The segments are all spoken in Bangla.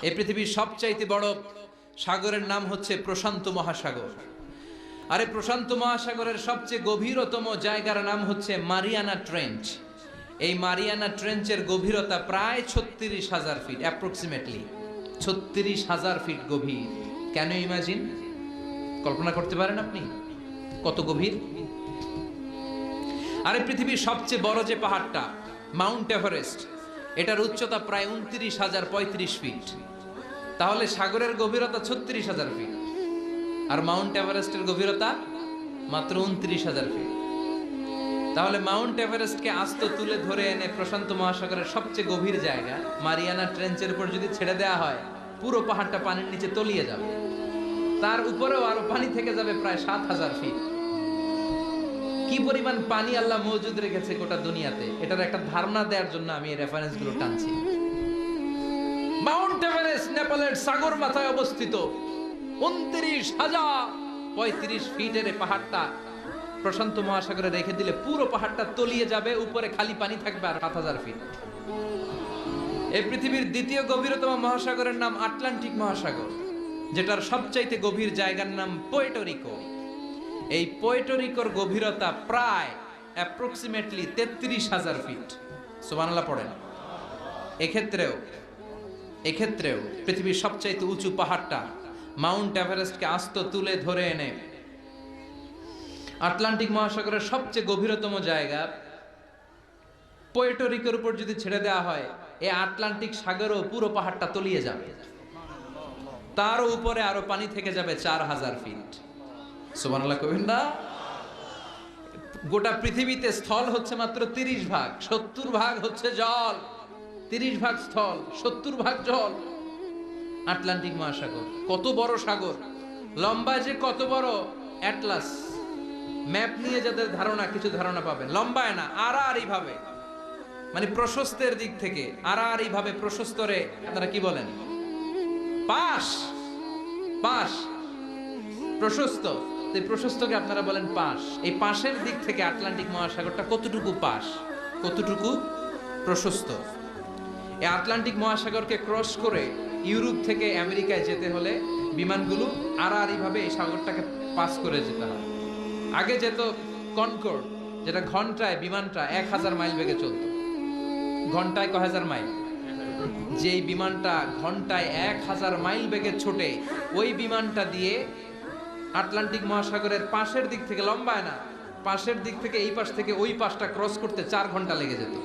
এই পৃথিবীর সবচাইতে বড় সাগরের নাম হচ্ছে প্রশান্ত মহাসাগর। আরে প্রশান্ত মহাসাগরের সবচেয়ে গভীরতম জায়গার নাম হচ্ছে মারিয়ানা ট্রেঞ্চ। এই মারিয়ানা ট্রেঞ্চের গভীরতা প্রায় ৩৬,০০০ ফিট, অ্যাপ্রক্সিমেটলি ৩৬,০০০ ফিট গভীর। কেন ইমাজিন, কল্পনা করতে পারেন আপনি কত গভীর? আরে পৃথিবীর সবচেয়ে বড় যে পাহাড়টা মাউন্ট এভারেস্ট, এটার উচ্চতা প্রায় ২৯,০৩৫ ফিট। তাহলে সাগরের গভীরতা ৩৬,০০০ ফিট আর মাউন্ট এভারেস্টের গভীরতা মাত্র ২৯,০০০ ফিট। তাহলে মাউন্ট এভারেস্টকে আস্ত তুলে ধরে এনে প্রশান্ত মহাসাগরের সবচেয়ে গভীর জায়গা মারিয়ানা ট্রেঞ্চের উপর যদি ছেড়ে দেওয়া হয়, পুরো পাহাড়টা পানির নিচে তলিয়ে যাবে। তার উপরেও আরো পানি থেকে যাবে প্রায় ৭,০০০ ফিট। কি পরিমাণ পানি আল্লাহ মজুদ রেখেছে গোটা দুনিয়াতে, এটার একটা ধারণা দেওয়ার জন্য আমি এই রেফারেন্সগুলো টানছি। মাউন্ট এভারেস্ট নেপালের সাগর মাথায় অবস্থিত ২৯,০৩৫ ফিটের এই পাহাড়টা প্রশান্ত মহাসাগরে রেখে দিলে পুরো পাহাড়টা তলিয়ে যাবে, উপরে খালি পানি থাকবে আর ৭,০০০ ফিট। এই পৃথিবীর দ্বিতীয় গভীরতম মহাসাগরের নাম আটলান্টিক মহাসাগর, যেটার সবচাইতে গভীর জায়গার নাম পোর্টো। এই পোর্টোরিকোর গভীরতা প্রায় অ্যাপ্রক্সিমেটলি ৩৩,০০০ ফিট। সুবহানাল্লাহ পড়েন। এক্ষেত্রেও পৃথিবীর সবচাইতে উঁচু পাহাড়টা মাউন্ট এভারেস্টকে আস্ত তুলে ধরে এনে আটলান্টিক মহাসাগরের সবচেয়ে গভীরতম জায়গা পোর্টোরিকোর উপর যদি ছেড়ে দেওয়া হয়, এই আটলান্টিক সাগরও পুরো পাহাড়টা তলিয়ে যাবে। তার উপরে আরো পানি থেকে যাবে ৪,০০০ ফিট। সুবহানাল্লাহ কইবেন না? গোটা পৃথিবীতে স্থল হচ্ছে মাত্র ৩০ ভাগ, ৭০ ভাগ হচ্ছে জল। ৩০ ভাগ স্থল, ৭০ ভাগ জল। আটলান্টিক মহাসাগর কত বড় সাগর, লম্বা যে কত বড়, অ্যাটলাস ম্যাপ নিয়ে যাদের ধারণা, কিছু ধারণা পাবেন। লম্বায় না, আড়াআড়ি ভাবে, মানে প্রশস্তের দিক থেকে আড়াআড়ি ভাবে প্রশস্তরে আপনারা কি বলেন? পাশ প্রশস্ত। এই প্রশস্তকে আপনারা বলেন পাশ। এই পাশের দিক থেকে আটলান্টিক মহাসাগরটা কতটুকু পাশ, কতটুকু প্রশস্ত। এই আটলান্টিক মহাসাগরকে ক্রস করে ইউরোপ থেকে আমেরিকায় যেতে হলে বিমানগুলো আড়াআড়ি ভাবে এই সাগরটাকে পাস করে যেতে হয়। আগে যেত কনকর্ড, যেটা ঘন্টায় বিমানটা ১,০০০ মাইল বেগে চলত। ঘন্টায় কয় হাজার মাইল? যেই বিমানটা ঘন্টায় ১,০০০ মাইল বেগে ছোটে, ওই বিমানটা দিয়ে আটলান্টিক মহাসাগরের পাশের দিক থেকে, লম্বায় না, পাশের দিক থেকে এই পাশ থেকে ওই পাশটা ক্রস করতে ৪ ঘন্টা লেগে যেত।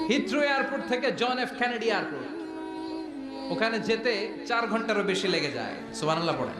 হিথ্রো এয়ারপোর্ট থেকে জন এফ কেনেডি এয়ারপোর্ট, ওখানে যেতে ৪ ঘন্টারও বেশি লেগে যায়। সুবহানাল্লাহ পড়েন।